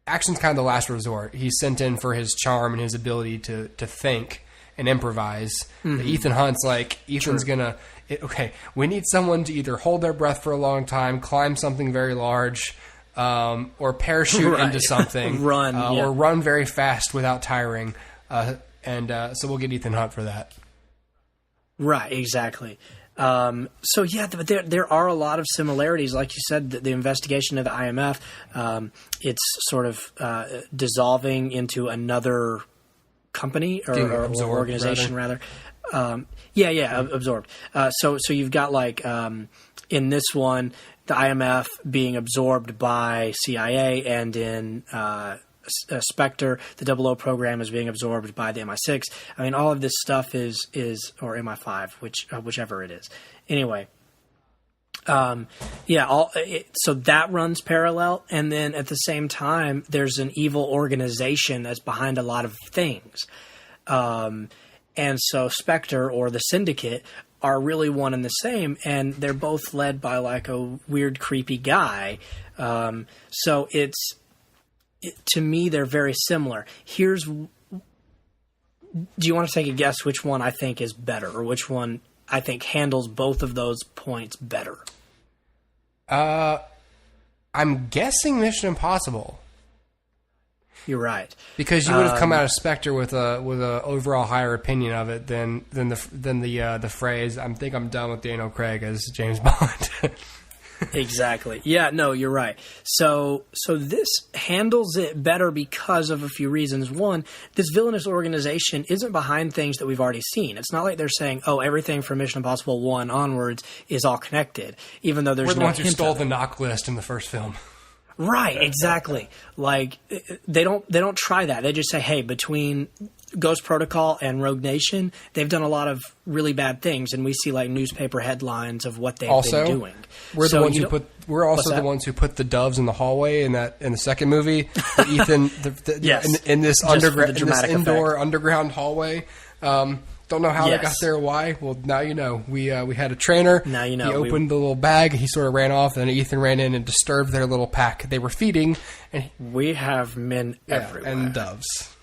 action's kind of the last resort. He's sent in for his charm and his ability to think and improvise. Ethan Hunt's like Ethan's gonna. Okay, we need someone to either hold their breath for a long time, climb something very large, or parachute into something, or run very fast without tiring. So we'll get Ethan Hunt for that. Right, exactly. So yeah, but there are a lot of similarities. Like you said, the investigation of the IMF, it's sort of dissolving into another company or organization rather. Absorbed. So you've got like in this one, the IMF being absorbed by CIA, and in Spectre, the 00 program is being absorbed by the MI6. I mean, all of this stuff is or MI5, whichever it is. Anyway, so that runs parallel, and then at the same time, there's an evil organization that's behind a lot of things. And so Spectre or the Syndicate are really one and the same, and they're both led by like a weird, creepy guy. So to me, they're very similar. Do you want to take a guess which one I think is better, or which one I think handles both of those points better? I'm guessing Mission Impossible. You're right, because you would have come out of Spectre with a overall higher opinion of it than the phrase "I think I'm done with Daniel Craig as James Bond." Exactly. Yeah. No, you're right. So this handles it better because of a few reasons. One, this villainous organization isn't behind things that we've already seen. It's not like they're saying, "Oh, everything from Mission Impossible 1 onwards is all connected," even though there's We're the ones who stole the knock list in the first film. Right, exactly. Like they don't try that. They just say, "Hey, between Ghost Protocol and Rogue Nation, they've done a lot of really bad things," and we see like newspaper headlines of what they've been doing. We're the ones who put. We're also the ones who put the doves in the hallway in the second movie. Ethan, in this indoor underground hallway. Don't know how they got there or why. Well, now you know. We had a trainer. Now you know. He opened the little bag. He sort of ran off, and Ethan ran in and disturbed their little pack they were feeding. And we have men everywhere. And doves.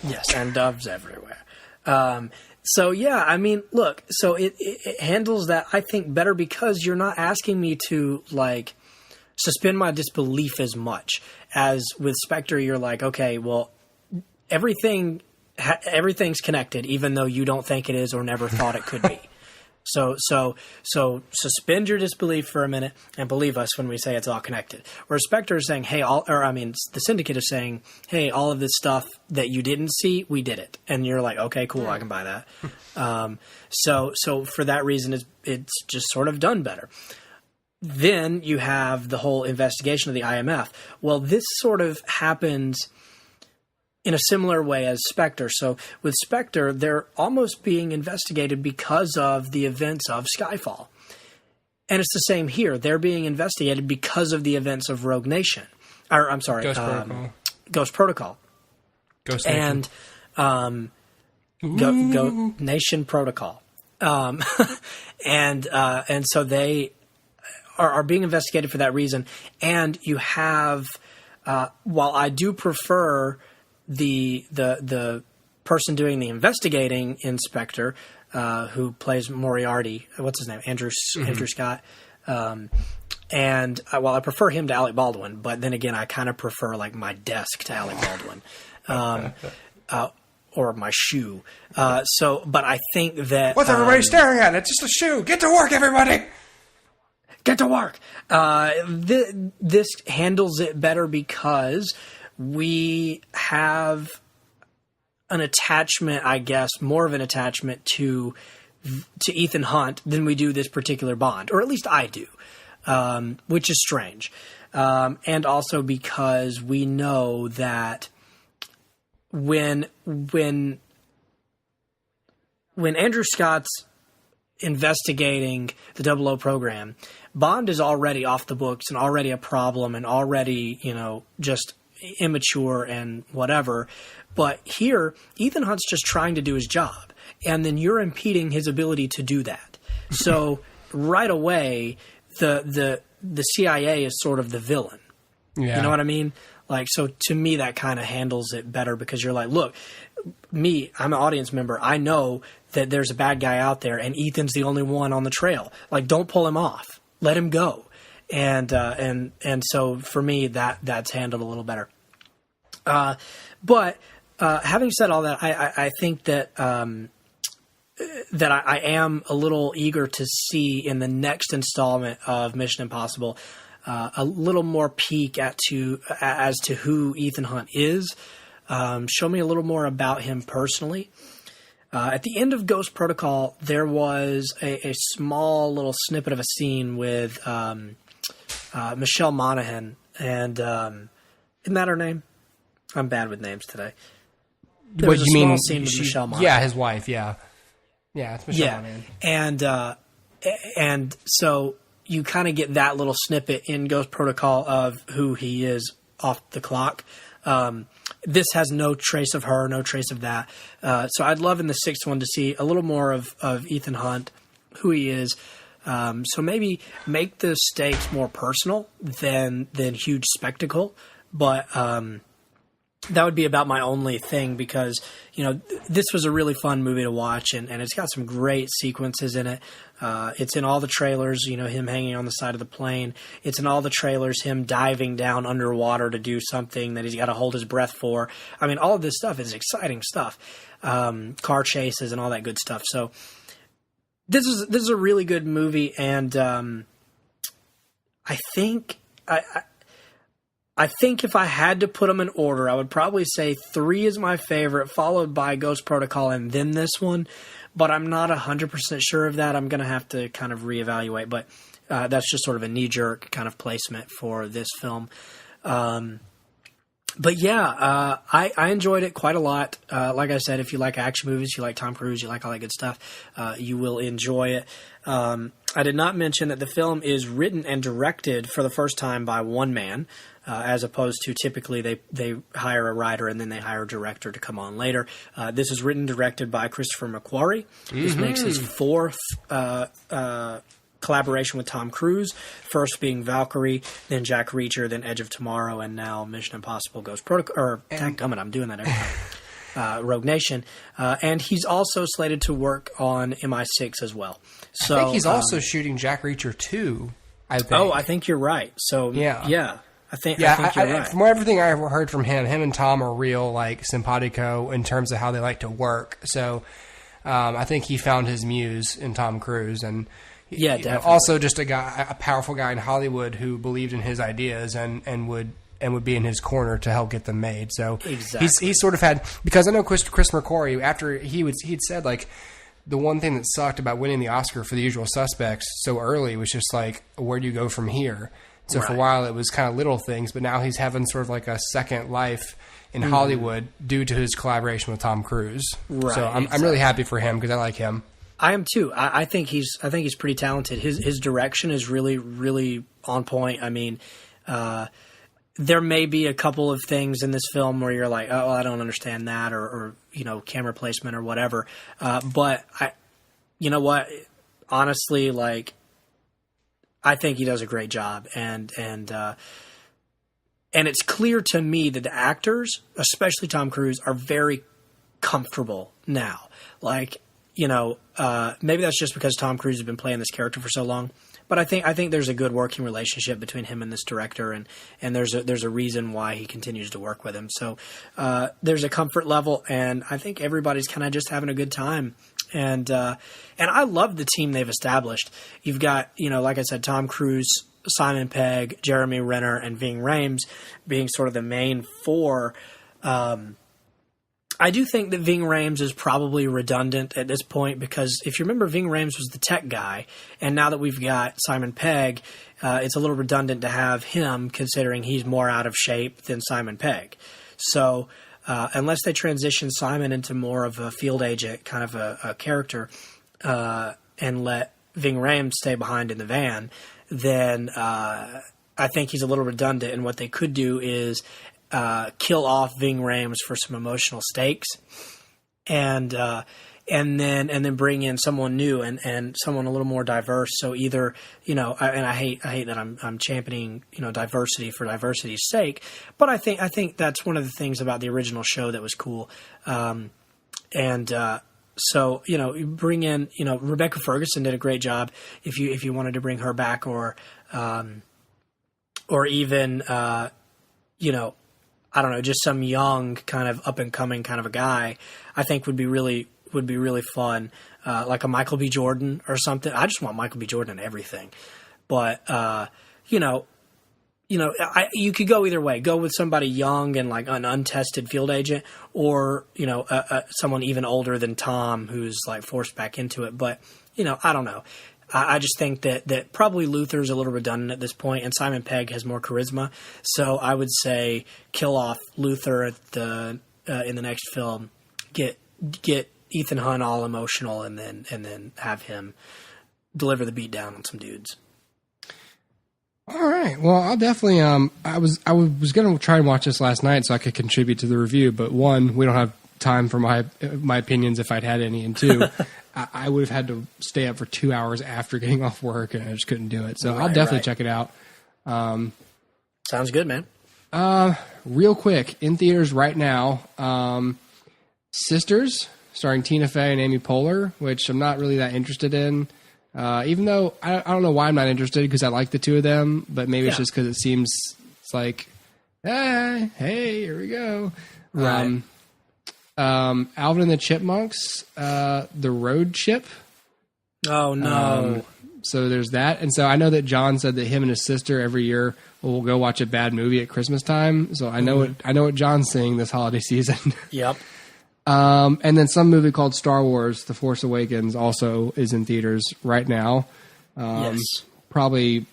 Yes, and doves everywhere. So, yeah, I mean, look, so it handles that, I think, better because you're not asking me to, like, suspend my disbelief as much. As with Spectre, you're like, okay, well, everything's connected, even though you don't think it is or never thought it could be. So suspend your disbelief for a minute and believe us when we say it's all connected. Whereas Spectre is saying, the Syndicate is saying, hey, all of this stuff that you didn't see, we did it. And you're like, okay, cool, I can buy that. So for that reason, it's just sort of done better. Then you have the whole investigation of the IMF. Well, this sort of happens in a similar way as Spectre. So with Spectre, they're almost being investigated because of the events of Skyfall. And it's the same here. They're being investigated because of the events of Rogue Nation. Ghost Protocol. Ghost Nation. And Nation Protocol. And so they are being investigated for that reason. And you have, while I do prefer the person doing the investigating in Spectre, who plays Moriarty, what's his name? Andrew Scott. And while I prefer him to Alec Baldwin, but then again, I kind of prefer like my desk to Alec Baldwin, or my shoe. But I think that what's everybody staring at? It's just a shoe. Get to work, everybody. Get to work. This handles it better because we have an attachment, I guess, more of an attachment to Ethan Hunt than we do this particular Bond, or at least I do, which is strange. And also because we know that when Andrew Scott's investigating the 00 program, Bond is already off the books and already a problem and already, just immature and whatever. But here, Ethan Hunt's just trying to do his job, and then you're impeding his ability to do that. So right away, the CIA is sort of the villain. Yeah. You know what I mean? Like, so to me, that kind of handles it better, because you're like, look, I'm an audience member. I know that there's a bad guy out there, and Ethan's the only one on the trail. Like, don't pull him off. Let him go. And so for me, that's handled a little better. But having said all that, I think that I am a little eager to see in the next installment of Mission Impossible a little more peek as to who Ethan Hunt is. Show me a little more about him personally. At the end of Ghost Protocol, there was a small little snippet of a scene with Michelle Monaghan, and isn't that her name? I'm bad with names today. What you mean? Scene with Michelle Monaghan. Yeah, his wife. Yeah, it's Michelle Monaghan. And so you kind of get that little snippet in Ghost Protocol of who he is off the clock. This has no trace of her, no trace of that. So I'd love in the sixth one to see a little more of Ethan Hunt, who he is. So maybe make the stakes more personal than huge spectacle. But that would be about my only thing, because, this was a really fun movie to watch, and it's got some great sequences in it. It's in all the trailers, him hanging on the side of the plane. It's in all the trailers, him diving down underwater to do something that he's got to hold his breath for. I mean, all of this stuff is exciting stuff. Car chases and all that good stuff. So this is a really good movie, and I think if I had to put them in order, I would probably say 3 is my favorite, followed by Ghost Protocol, and then this one. But I'm not 100% sure of that. I'm going to have to kind of reevaluate. But that's just sort of a knee-jerk kind of placement for this film. But yeah, I enjoyed it quite a lot. Like I said, if you like action movies, you like Tom Cruise, you like all that good stuff, you will enjoy it. I did not mention that the film is written and directed for the first time by one man, as opposed to typically they hire a writer and then they hire a director to come on later. This is written and directed by Christopher McQuarrie. Mm-hmm. This makes his 4th collaboration with Tom Cruise, first being Valkyrie, then Jack Reacher, then Edge of Tomorrow, and now Mission Impossible Ghost Protocol, or dadgummit, I'm doing that every time. Rogue Nation. And he's also slated to work on MI6 as well. So, I think he's also shooting Jack Reacher 2, I think. Oh, I think you're right. So, yeah. I think you're right. From everything I've heard from him and Tom are real, simpatico in terms of how they like to work. So, I think he found his muse in Tom Cruise, and definitely. Also just a powerful guy in Hollywood who believed in his ideas and would be in his corner to help get them made. So exactly. He's sort of had, because I know Chris McQuarrie, after he'd said the one thing that sucked about winning the Oscar for The Usual Suspects so early was just where do you go from here? So right. For a while it was kind of little things, but now he's having sort of a second life in Hollywood due to his collaboration with Tom Cruise. Right. So I'm really happy for him because I like him. I am too. I think he's pretty talented. His direction is really, really on point. I mean, there may be a couple of things in this film where you're like, oh, I don't understand that, or camera placement or whatever. But you know what? Honestly, I think he does a great job, and it's clear to me that the actors, especially Tom Cruise, are very comfortable now. Maybe that's just because Tom Cruise has been playing this character for so long. But I think there's a good working relationship between him and this director, and there's a reason why he continues to work with him. So there's a comfort level, and I think everybody's kind of just having a good time. And I love the team they've established. You've got, like I said, Tom Cruise Simon Pegg, Jeremy Renner, and Ving Rhames being sort of the main four. I do think that Ving Rhames is probably redundant at this point because if you remember, Ving Rhames was the tech guy, and now that we've got Simon Pegg, it's a little redundant to have him considering he's more out of shape than Simon Pegg. So unless they transition Simon into more of a field agent kind of a character and let Ving Rhames stay behind in the van, then I think he's a little redundant. And what they could do is kill off Ving Rhames for some emotional stakes, and then bring in someone new and someone a little more diverse. So either I hate that I'm championing diversity for diversity's sake, but I think that's one of the things about the original show that was cool. So you bring in Rebecca Ferguson did a great job if you wanted to bring her back, or even I don't know, just some young kind of up and coming kind of a guy, I think would be really fun. Like a Michael B. Jordan or something. I just want Michael B. Jordan in everything. But, you could go either way. Go with somebody young and like an untested field agent, or, someone even older than Tom who's like forced back into it. But, I don't know. I just think that probably Luther's a little redundant at this point, and Simon Pegg has more charisma. So I would say kill off Luther at in the next film, get Ethan Hunt all emotional, and then have him deliver the beat down on some dudes. All right. Well, I'll definitely. I was going to try and watch this last night so I could contribute to the review, but one, we don't have time for my opinions if I'd had any, and two, I would have had to stay up for 2 hours after getting off work, and I just couldn't do it. So I'll definitely check it out. Sounds good, man. Real quick, in theaters right now, Sisters, starring Tina Fey and Amy Poehler, which I'm not really that interested in. Even though I don't know why I'm not interested, because I like the two of them, but maybe it's just because it seems it's like, hey, here we go. Right. Alvin and the Chipmunks, The Road Chip. Oh no! So there's that, and so I know that John said that him and his sister every year will go watch a bad movie at Christmas time. So I know what John's seeing this holiday season. Yep. And then some movie called Star Wars: The Force Awakens also is in theaters right now. Yes. Probably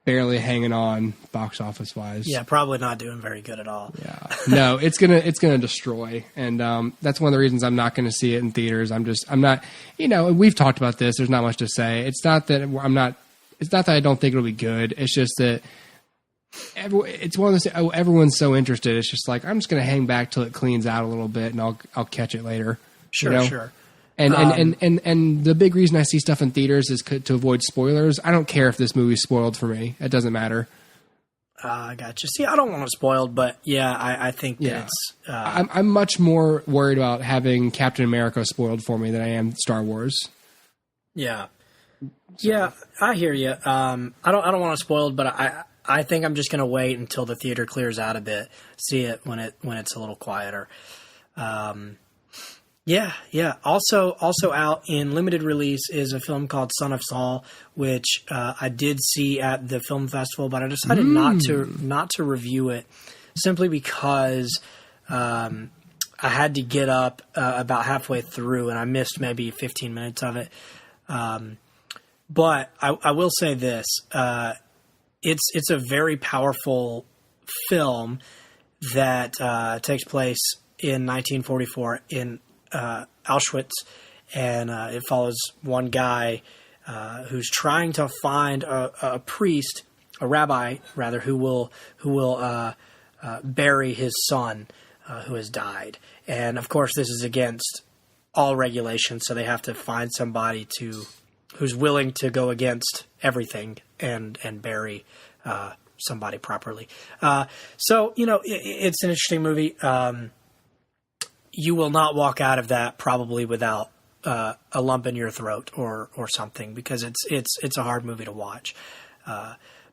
barely hanging on box office wise. Yeah, probably not doing very good at all. Yeah. No, it's gonna destroy, and that's one of the reasons I'm not gonna see it in theaters. I'm not. We've talked about this. There's not much to say. It's not that It's not that I don't think it'll be good. It's just that it's one of those. Oh, everyone's so interested. It's just like I'm just gonna hang back till it cleans out a little bit, and I'll catch it later. Sure, sure. And the big reason I see stuff in theaters is to avoid spoilers. I don't care if this movie's spoiled for me. It doesn't matter. I gotcha. See, I don't want it spoiled, but yeah, I think that it's... I'm much more worried about having Captain America spoiled for me than I am Star Wars. Yeah. Yeah, I hear you. I don't want it spoiled, but I think I'm just going to wait until the theater clears out a bit, see it when it's a little quieter. Yeah. Also out in limited release is a film called Son of Saul, which I did see at the film festival, but I decided not to review it simply because I had to get up about halfway through, and I missed maybe 15 minutes of it. But I will say this: it's a very powerful film that takes place in 1944 in Auschwitz, and it follows one guy who's trying to find a priest, a rabbi rather, who will bury his son who has died. And of course, this is against all regulations, so they have to find somebody who's willing to go against everything and bury somebody properly. So it's an interesting movie. You will not walk out of that probably without a lump in your throat or something, because it's a hard movie to watch.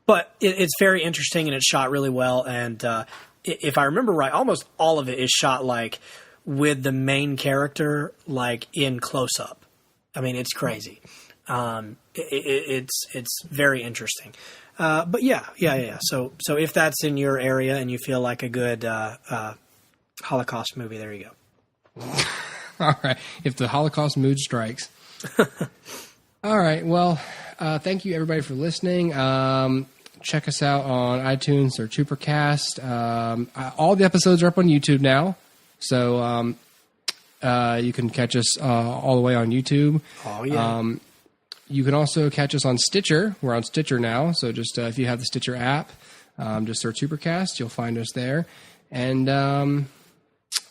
But it's very interesting, and it's shot really well. And if I remember right, almost all of it is shot like with the main character like in close up. I mean, it's crazy. It's very interesting. But yeah. So if that's in your area and you feel like a good Holocaust movie, there you go. All right. If the Holocaust mood strikes. All right. Well, thank you everybody for listening. Check us out on iTunes or HooperCast. All the episodes are up on YouTube now, so you can catch us all the way on YouTube. Oh yeah. You can also catch us on Stitcher. We're on Stitcher now, so just if you have the Stitcher app, just search HooperCast. You'll find us there. And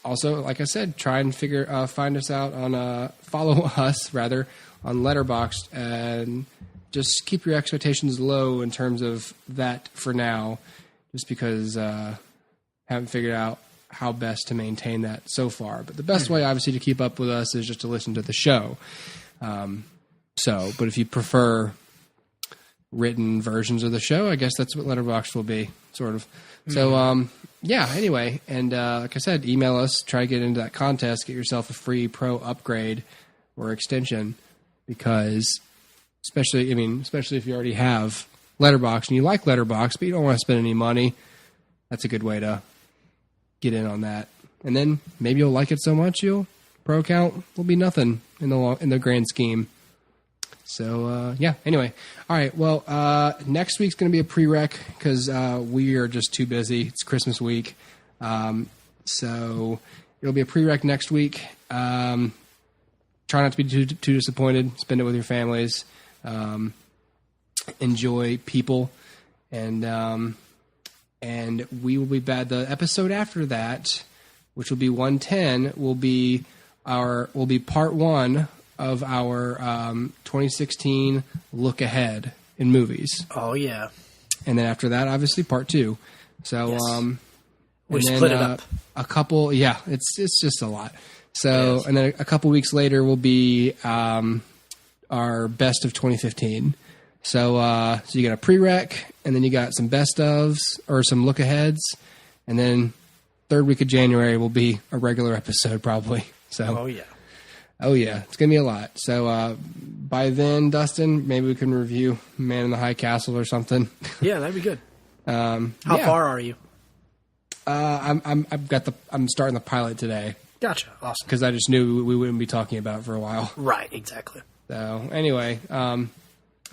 also, like I said, try and find us out on follow us rather on Letterboxd, and just keep your expectations low in terms of that for now, just because haven't figured out how best to maintain that so far. But the best way, obviously, to keep up with us is just to listen to the show. But if you prefer written versions of the show, I guess that's what Letterboxd will be, sort of. So, anyway, and like I said, email us, try to get into that contest, get yourself a free pro upgrade or extension, because especially if you already have Letterboxd and you like Letterboxd, but you don't want to spend any money, that's a good way to get in on that. And then maybe you'll like it so much, your pro account will be nothing in the grand scheme. So, anyway. All right, well, next week's going to be a prereq because we are just too busy. It's Christmas week. So it'll be a prereq next week. Try not to be too disappointed. Spend it with your families. Enjoy people. And we will be back. The episode after that, which will be 110, will be part one of our 2016 look ahead in movies. Oh yeah. And then after that, obviously part two. So yes. We split it up. A couple, it's just a lot. So and then a couple weeks later will be our best of 2015. So you got a prereq, and then you got some best ofs or some look aheads, and then third week of January will be a regular episode probably. So Oh, yeah. It's going to be a lot. So by then, Dustin, maybe we can review Man in the High Castle or something. Yeah, that'd be good. How far are you? I'm starting the pilot today. Gotcha. Awesome. Because I just knew we wouldn't be talking about it for a while. Right, exactly. So anyway, all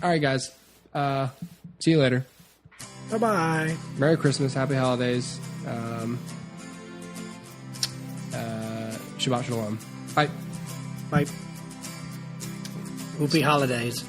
right, guys. See you later. Bye-bye. Merry Christmas. Happy holidays. Shabbat Shalom. Bye. Bye. Whoopie holidays.